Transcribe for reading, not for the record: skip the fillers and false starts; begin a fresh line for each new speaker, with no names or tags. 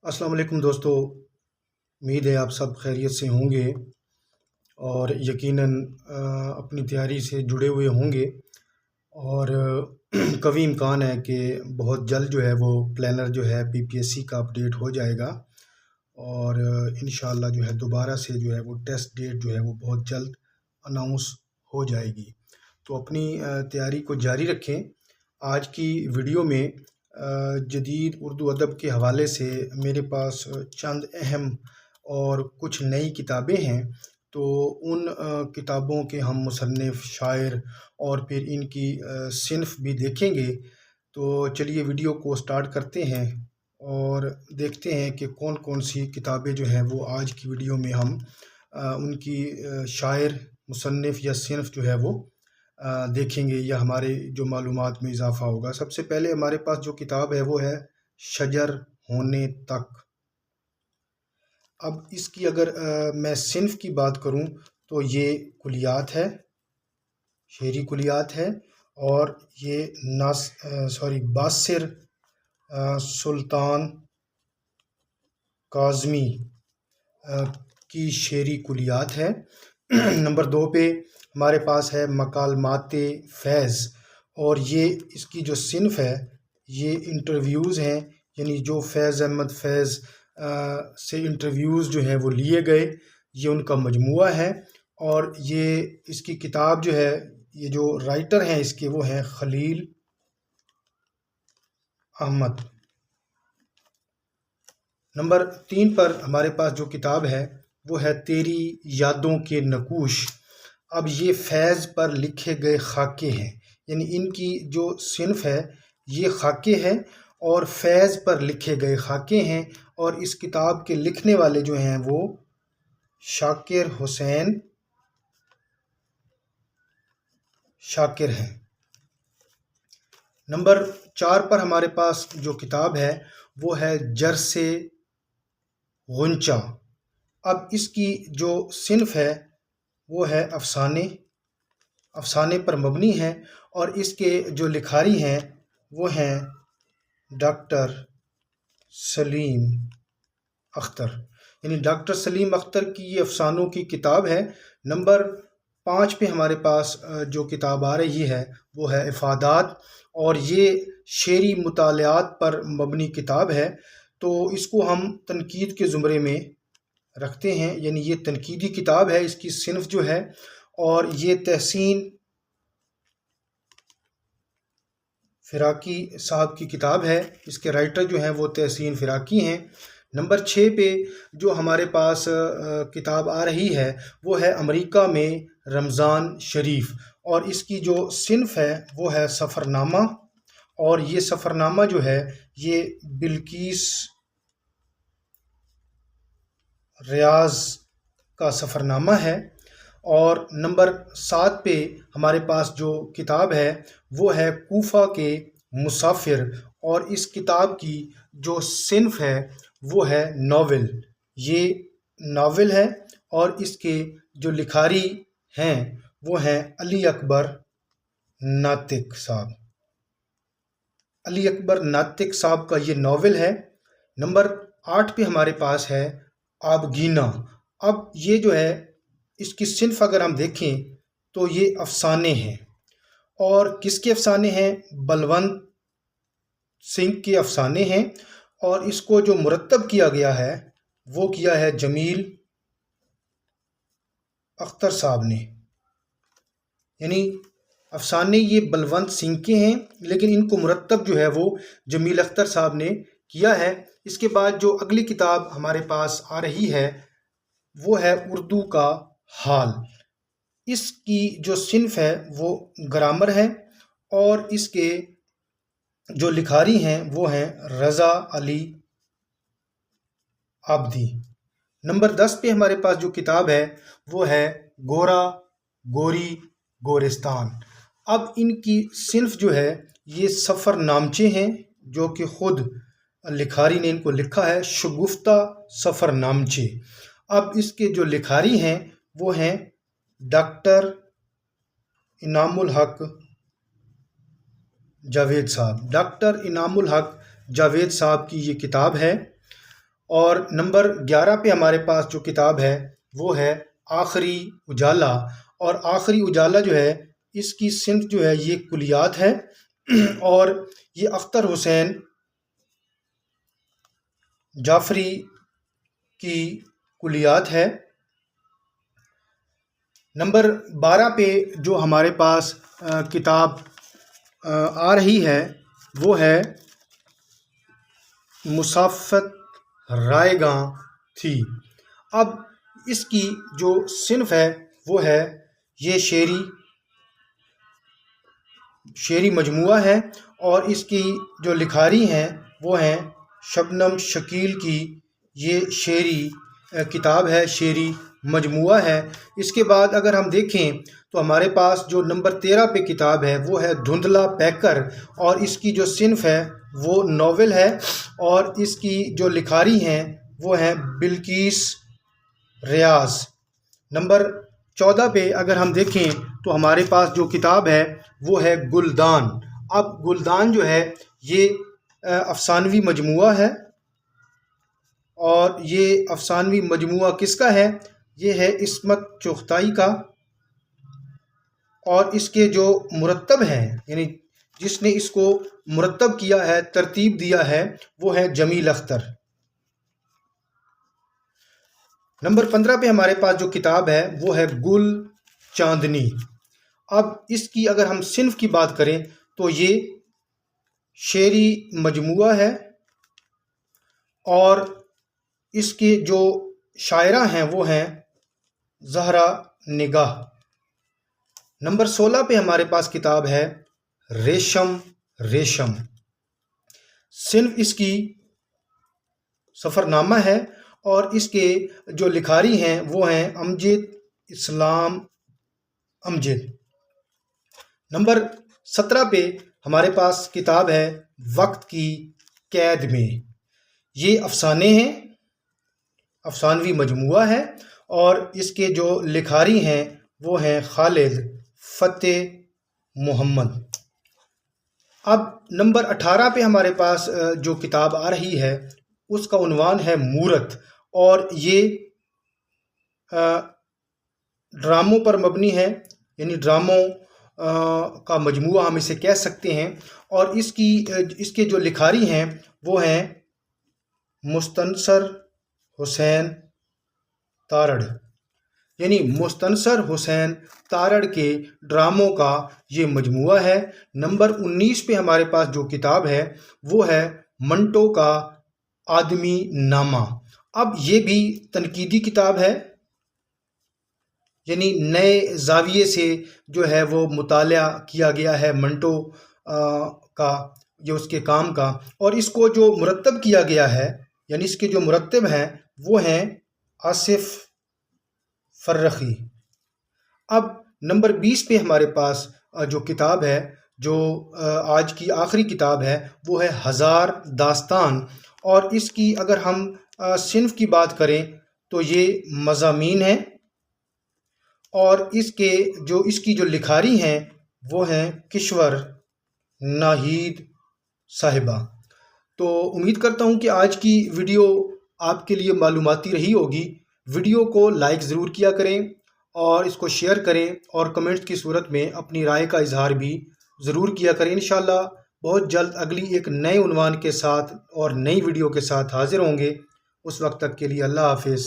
अस्सलाम वालेकुम दोस्तों। उम्मीद है आप सब खैरियत से होंगे और यकीनन अपनी तैयारी से जुड़े हुए होंगे। और कभी इम्कान है कि बहुत जल्द जो है वो प्लानर जो है पीपीएससी का अपडेट हो जाएगा और इंशाअल्लाह जो है दोबारा से जो है वो टेस्ट डेट जो है वो बहुत जल्द अनाउंस हो जाएगी। तो अपनी तैयारी को जारी रखें। आज की वीडियो में जदीद उर्दू अदब के हवाले से मेरे पास चंद अहम और कुछ नई किताबें हैं। तो उन किताबों के हम मुसन्निफ़, शायर और फिर इनकी सिनफ भी देखेंगे। तो चलिए वीडियो को स्टार्ट करते हैं और देखते हैं कि कौन कौन सी किताबें जो हैं वो आज की वीडियो में हम उनकी शायर, मुसन्निफ़ या सिनफ जो है वो देखेंगे या हमारे जो मालूमात में इजाफ़ा होगा। सबसे पहले हमारे पास जो किताब है वो है शजर होने तक। अब इसकी अगर मैं सिनफ की बात करूं तो ये कुलियात है, शेरी कुलियात है और ये बासिर सुल्तान काज़मी की शेरी कुलियात है। नंबर 2 पे हमारे पास है मकालमाते फैज़ और ये इसकी जो सिनफ है ये इंटरव्यूज़ हैं, यानी जो फैज़ अहमद फैज़ से इंटरव्यूज़ जो हैं वो लिए गए, ये उनका मजमुआ है। और ये इसकी किताब जो है, ये जो राइटर हैं इसके वो हैं खलील अहमद। नंबर 3 पर हमारे पास जो किताब है वो है तेरी यादों के नकूश। अब ये फैज़ पर लिखे गए खाके हैं, यानी इनकी जो सिनफ है ये खाके हैं और फैज़ पर लिखे गए खाके हैं। और इस किताब के लिखने वाले जो हैं वो शाकिर हुसैन शाकिर हैं। नंबर 4 पर हमारे पास जो किताब है वो है जरसे गुंचा। अब इसकी जो सिनफ है वो है अफसाने पर मबनी है और इसके जो लिखारी हैं वो हैं डॉक्टर सलीम अख्तर, यानी डॉक्टर सलीम अख्तर की ये अफसानों की किताब है। नंबर 5 पे हमारे पास जो किताब आ रही है वो है इफ़ादात और ये शेरी मुतालियात पर मबनी किताब है। तो इसको हम तनकीद के ज़ुमरे में रखते हैं, यानी ये तनकीदी किताब है। इसकी सिनफ जो है और ये तहसीन फ़िराकी साहब की किताब है। इसके राइटर जो हैं वो तहसीन फ़िराकी हैं। नंबर 6 पे जो हमारे पास किताब आ रही है वो है अमेरिका में रमज़ान शरीफ और इसकी जो सिनफ है वो है सफ़रनामा। और ये सफ़रनामा जो है ये बिल्किस रियाज का सफ़रनामा है। और नंबर 7 पे हमारे पास जो किताब है वो है कूफा के मुसाफिर और इस किताब की जो सिनफ है वो है नावल। ये नावल है और इसके जो लिखारी हैं वो हैं अली अकबर नातिक साहब। अली अकबर नातिक साहब का ये नावल है। नंबर 8 पे हमारे पास है आबगीना। अब ये जो है इसकी सिनफ अगर हम देखें तो ये अफसाने हैं और किसके अफसाने हैं? बलवंत सिंह के अफसाने हैं और इसको जो मुरत्तब किया गया है वो किया है जमील अख्तर साहब ने, यानी अफसाने ये बलवंत सिंह के हैं लेकिन इनको मुरत्तब जो है वो जमील अख्तर साहब ने किया है। इसके बाद जो अगली किताब हमारे पास आ रही है वो है उर्दू का हाल। इसकी जो सिनफ है वो ग्रामर है और इसके जो लिखारी हैं वो हैं रज़ा अली आबदी। नंबर 10 पे हमारे पास जो किताब है वो है गोरा गोरी गोरिस्तान। अब इनकी सिनफ जो है ये सफ़र नामचे हैं जो कि ख़ुद लिखारी ने इनको लिखा है, शगुफ्ता सफ़र नामचे। अब इसके जो लिखारी हैं वो हैं डॉक्टर इनामुल हक जावेद साहब। डॉक्टर इनामुल हक जावेद साहब की ये किताब है اور نمبر 11 پہ ہمارے پاس جو کتاب ہے وہ ہے آخری اجالا، اور آخری اجالا جو ہے اس کی صنف جو ہے یہ کلیات ہے، اور یہ اختر حسین جعفری کی کلیات ہے۔ نمبر 12 پہ جو ہمارے پاس کتاب آ رہی ہے وہ ہے مسافت رائے گاں تھی۔ اب اس کی جو صنف ہے وہ ہے یہ شعری مجموعہ ہے، اور اس کی جو لکھاری ہیں وہ ہیں شبنم شکیل کی یہ شعری کتاب ہے، شعری مجموعہ ہے۔ اس کے بعد اگر ہم دیکھیں تو ہمارے پاس جو نمبر 13 پہ کتاب ہے وہ ہے دھندلا پیکر، اور اس کی جو صنف ہے وہ ناول ہے، اور اس کی جو لکھاری ہیں وہ ہیں بلقیس ریاض۔ نمبر 14 پہ اگر ہم دیکھیں تو ہمارے پاس جو کتاب ہے وہ ہے گلدان۔ اب گلدان جو ہے یہ افسانوی مجموعہ ہے، اور یہ افسانوی مجموعہ کس کا ہے؟ یہ ہے عصمت چغتائی کا، اور اس کے جو مرتب ہیں یعنی جس نے اس کو مرتب کیا ہے، ترتیب دیا ہے، وہ ہے جمیل اختر۔ نمبر 15 پہ ہمارے پاس جو کتاب ہے وہ ہے گل چاندنی۔ اب اس کی اگر ہم صنف کی بات کریں تو یہ شعری مجموعہ ہے، اور اس کے جو شاعرہ ہیں وہ ہیں زہرا نگاہ۔ نمبر 16 پہ ہمارے پاس کتاب ہے ریشم ریشم۔ صنف اس کی سفر نامہ ہے، اور اس کے جو لکھاری ہیں وہ ہیں امجد اسلام امجد۔ نمبر 17 پہ ہمارے پاس کتاب ہے وقت کی قید میں۔ یہ افسانے ہیں، افسانوی مجموعہ ہے، اور اس کے جو لکھاری ہیں وہ ہیں خالد فتح محمد۔ اب نمبر 18 پہ ہمارے پاس جو کتاب آ رہی ہے اس کا عنوان ہے مورت، اور یہ ڈراموں پر مبنی ہے، یعنی ڈراموں کا مجموعہ ہم اسے کہہ سکتے ہیں، اور اس کے جو لکھاری ہیں وہ ہیں مستنصر حسین تارڑ، یعنی مستنصر حسین تارڑ کے ڈراموں کا یہ مجموعہ ہے۔ نمبر 19 پہ ہمارے پاس جو کتاب ہے وہ ہے منٹو کا آدمی نامہ۔ اب یہ بھی تنقیدی کتاب ہے، یعنی نئے زاویے سے جو ہے وہ مطالعہ کیا گیا ہے منٹو کا، جو اس کے کام کا، اور اس کو جو مرتب کیا گیا ہے یعنی اس کے جو مرتب ہیں وہ ہیں آصف فرخی۔ اب نمبر 20 پہ ہمارے پاس جو کتاب ہے، جو آج کی آخری کتاب ہے، وہ ہے ہزار داستان، اور اس کی اگر ہم صنف کی بات کریں تو یہ مضامین ہیں، اور اس کی جو لکھاری ہیں وہ ہیں کشور ناہید صاحبہ۔ تو امید کرتا ہوں کہ آج کی ویڈیو آپ کے لیے معلوماتی رہی ہوگی۔ ویڈیو کو لائک ضرور کیا کریں، اور اس کو شیئر کریں، اور کمنٹس کی صورت میں اپنی رائے کا اظہار بھی ضرور کیا کریں۔ انشاءاللہ بہت جلد اگلی ایک نئے عنوان کے ساتھ اور نئی ویڈیو کے ساتھ حاضر ہوں گے۔ اس وقت تک کے لیے اللہ حافظ۔